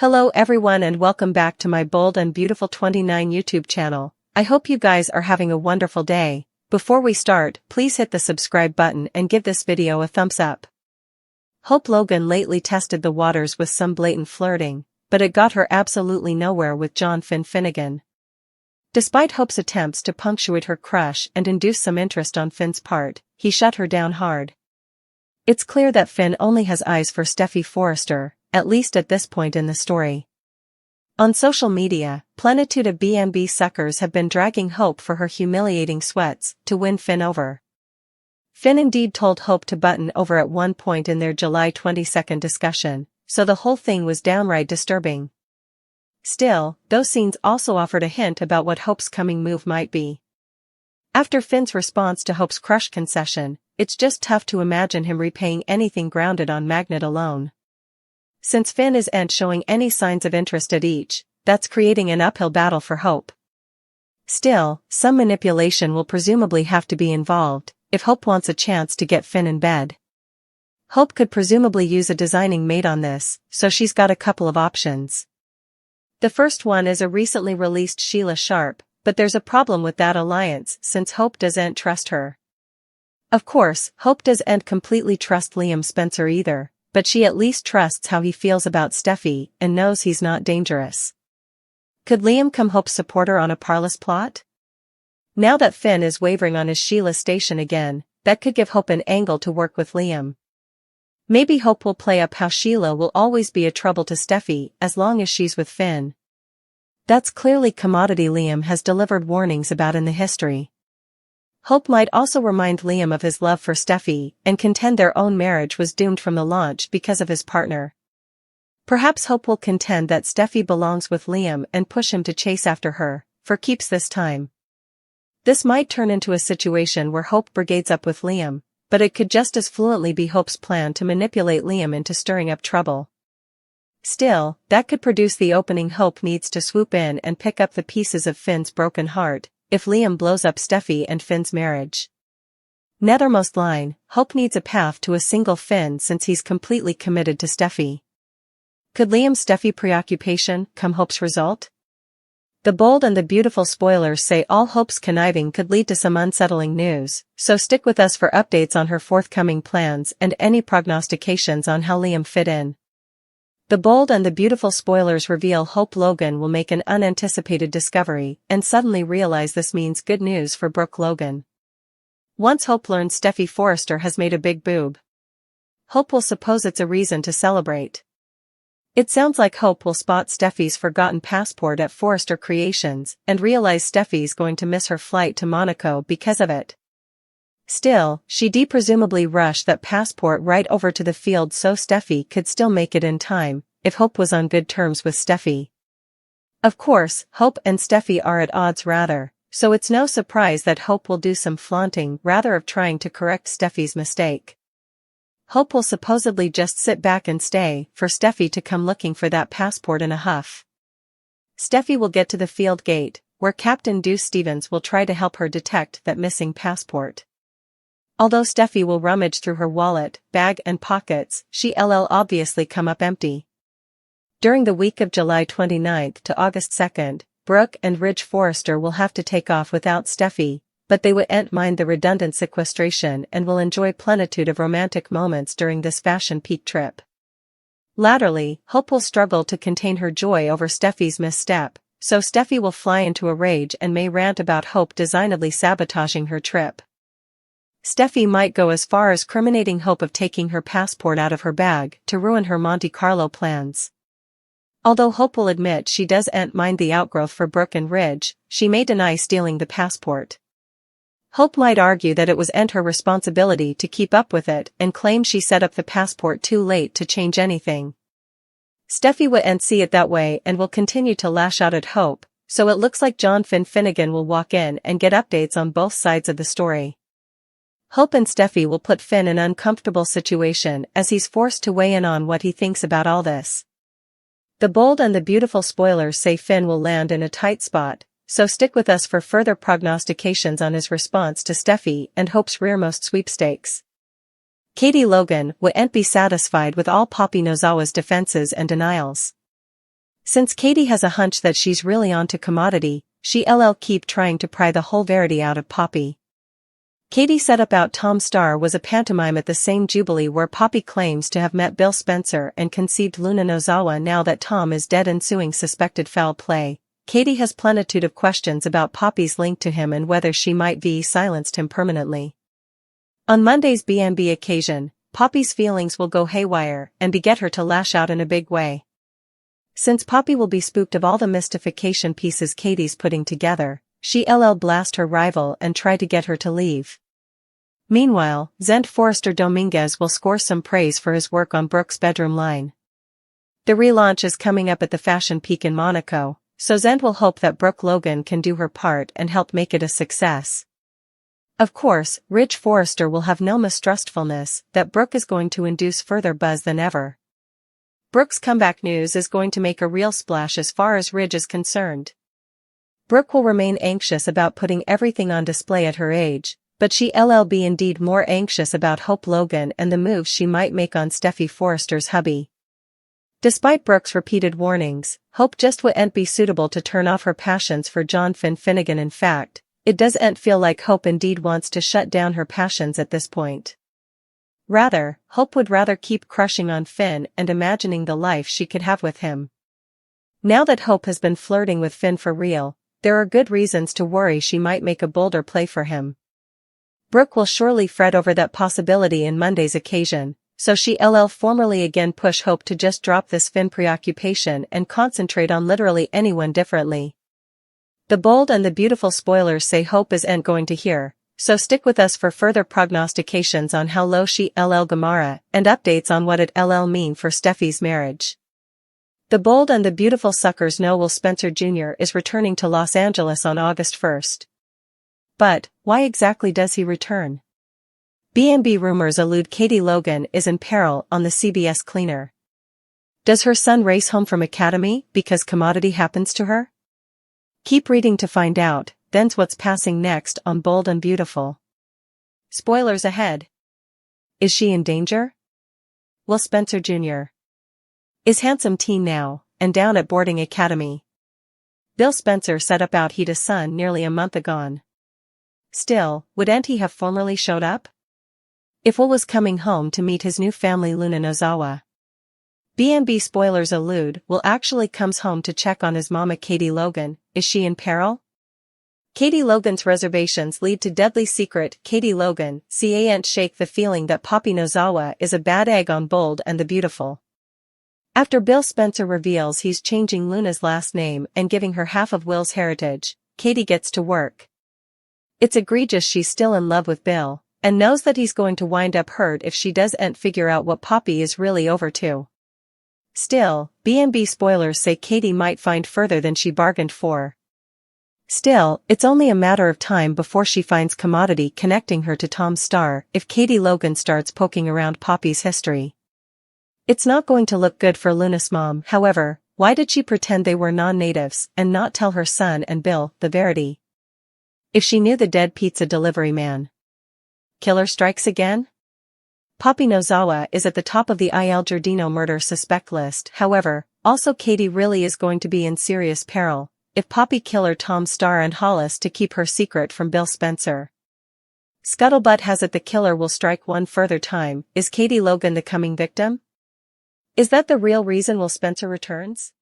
Hello everyone and welcome back to my Bold and Beautiful 29 YouTube channel. I hope you guys are having a wonderful day. Before we start, please hit the subscribe button and give this video a thumbs up. Hope Logan lately tested the waters with some blatant flirting, but it got her absolutely nowhere with John Finnegan. Despite Hope's attempts to punctuate her crush and induce some interest on Finn's part, he shut her down hard. It's clear that Finn only has eyes for Steffy Forrester, at least at this point in the story. On social media, plenitude of B&B suckers have been dragging Hope for her humiliating sweats to win Finn over. Finn indeed told Hope to button over at one point in their July 22 discussion, so the whole thing was downright disturbing. Still, those scenes also offered a hint about what Hope's coming move might be. After Finn's response to Hope's crush concession, it's just tough to imagine him repaying anything grounded on magnet alone. Since Finn isn't showing any signs of interest at each, that's creating an uphill battle for Hope. Still, some manipulation will presumably have to be involved, if Hope wants a chance to get Finn in bed. Hope could presumably use a designing mate on this, so she's got a couple of options. The first one is a recently released Sheila Sharp, but there's a problem with that alliance since Hope doesn't trust her. Of course, Hope doesn't completely trust Liam Spencer either, but she at least trusts how he feels about Steffy and knows he's not dangerous. Could Liam come Hope's supporter on a parlous plot? Now that Finn is wavering on his Sheila station again, that could give Hope an angle to work with Liam. Maybe Hope will play up how Sheila will always be a trouble to Steffy as long as she's with Finn. That's clearly commodity Liam has delivered warnings about in the history. Hope might also remind Liam of his love for Steffy and contend their own marriage was doomed from the launch because of his partner. Perhaps Hope will contend that Steffy belongs with Liam and push him to chase after her, for keeps this time. This might turn into a situation where Hope brigades up with Liam, but it could just as fluently be Hope's plan to manipulate Liam into stirring up trouble. Still, that could produce the opening Hope needs to swoop in and pick up the pieces of Finn's broken heart, if Liam blows up Steffy and Finn's marriage. Nethermost line, Hope needs a path to a single Finn since he's completely committed to Steffy. Could Liam's Steffy preoccupation come Hope's result? The Bold and the Beautiful spoilers say all Hope's conniving could lead to some unsettling news, so stick with us for updates on her forthcoming plans and any prognostications on how Liam fit in. The Bold and the Beautiful spoilers reveal Hope Logan will make an unanticipated discovery and suddenly realize this means good news for Brooke Logan. Once Hope learns Steffy Forrester has made a big boob, Hope will suppose it's a reason to celebrate. It sounds like Hope will spot Steffy's forgotten passport at Forrester Creations and realize Steffy's going to miss her flight to Monaco because of it. Still, she'd presumably rush that passport right over to the field so Steffy could still make it in time, if Hope was on good terms with Steffy. Of course, Hope and Steffy are at odds rather, so it's no surprise that Hope will do some flaunting rather of trying to correct Steffy's mistake. Hope will supposedly just sit back and stay for Steffy to come looking for that passport in a huff. Steffy will get to the field gate, where Captain Deuce Stevens will try to help her detect that missing passport. Although Steffy will rummage through her wallet, bag and pockets, she'll obviously come up empty. During the week of July 29 to August 2, Brooke and Ridge Forrester will have to take off without Steffy, but they won't mind the redundant sequestration and will enjoy plenitude of romantic moments during this fashion peak trip. Latterly, Hope will struggle to contain her joy over Steffy's misstep, so Steffy will fly into a rage and may rant about Hope designedly sabotaging her trip. Steffy might go as far as criminating Hope of taking her passport out of her bag to ruin her Monte Carlo plans. Although Hope will admit she doesn't mind the outgrowth for Brooke and Ridge, she may deny stealing the passport. Hope might argue that it wasn't her responsibility to keep up with it and claim she set up the passport too late to change anything. Steffy won't see it that way and will continue to lash out at Hope, so it looks like John Finnegan will walk in and get updates on both sides of the story. Hope and Steffy will put Finn in an uncomfortable situation as he's forced to weigh in on what he thinks about all this. The Bold and the Beautiful spoilers say Finn will land in a tight spot, so stick with us for further prognostications on his response to Steffy and Hope's rearmost sweepstakes. Katie Logan wouldn't be satisfied with all Poppy Nozawa's defenses and denials. Since Katie has a hunch that she's really onto Commodity, she'll keep trying to pry the whole verity out of Poppy. Katie's setup about Tom Starr was a pantomime at the same Jubilee where Poppy claims to have met Bill Spencer and conceived Luna Nozawa. Now that Tom is dead and suing suspected foul play, Katie has plenitude of questions about Poppy's link to him and whether she might be silenced him permanently. On Monday's B&B occasion, Poppy's feelings will go haywire and beget her to lash out in a big way. Since Poppy will be spooked of all the mystification pieces Katie's putting together, she'll blast her rival and try to get her to leave. Meanwhile, Zent Forrester Dominguez will score some praise for his work on Brooke's bedroom line. The relaunch is coming up at the Fashion Peak in Monaco, so Zent will hope that Brooke Logan can do her part and help make it a success. Of course, Ridge Forrester will have no mistrustfulness that Brooke is going to induce further buzz than ever. Brooke's comeback news is going to make a real splash as far as Ridge is concerned. Brooke will remain anxious about putting everything on display at her age, but she'll be indeed more anxious about Hope Logan and the moves she might make on Steffy Forrester's hubby. Despite Brooke's repeated warnings, Hope just wouldn't be suitable to turn off her passions for John Finnegan. In fact, it doesn't feel like Hope indeed wants to shut down her passions at this point. Rather, Hope would rather keep crushing on Finn and imagining the life she could have with him. Now that Hope has been flirting with Finn for real, there are good reasons to worry she might make a bolder play for him. Brooke will surely fret over that possibility in Monday's occasion, so she'll formally again push Hope to just drop this Finn preoccupation and concentrate on literally anyone differently. The Bold and the Beautiful spoilers say Hope isn't going to hear, so stick with us for further prognostications on how low she'll Gamara and updates on what it'll mean for Steffy's marriage. The Bold and the Beautiful suckers know Will Spencer Jr. is returning to Los Angeles on August 1st. But, why exactly does he return? B&B rumors allude Katie Logan is in peril on the CBS cleaner. Does her son race home from academy because Commodity happens to her? Keep reading to find out, then's what's passing next on Bold and Beautiful. Spoilers ahead. Is she in danger? Will Spencer Jr. is handsome teen now, and down at boarding academy. Bill Spencer set about he'd a son nearly a month agone. Still, wouldn't he have formerly showed up? If Will was coming home to meet his new family Luna Nozawa. B&B spoilers allude Will actually comes home to check on his mama Katie Logan. Is she in peril? Katie Logan's reservations lead to deadly secret. Katie Logan can't shake the feeling that Poppy Nozawa is a bad egg on Bold and the Beautiful. After Bill Spencer reveals he's changing Luna's last name and giving her half of Will's heritage, Katie gets to work. It's egregious she's still in love with Bill, and knows that he's going to wind up hurt if she doesn't figure out what Poppy is really over to. Still, B&B spoilers say Katie might find further than she bargained for. Still, it's only a matter of time before she finds Commodity connecting her to Tom Starr if Katie Logan starts poking around Poppy's history. It's not going to look good for Luna's mom. However, why did she pretend they were non-natives and not tell her son and Bill the verity? If she knew the dead pizza delivery man. Killer strikes again? Poppy Nozawa is at the top of the Il Giardino murder suspect list. However, also Katie really is going to be in serious peril if Poppy killer Tom Starr and Hollis to keep her secret from Bill Spencer. Scuttlebutt has it the killer will strike one further time. Is Katie Logan the coming victim? Is that the real reason Will Spencer returns?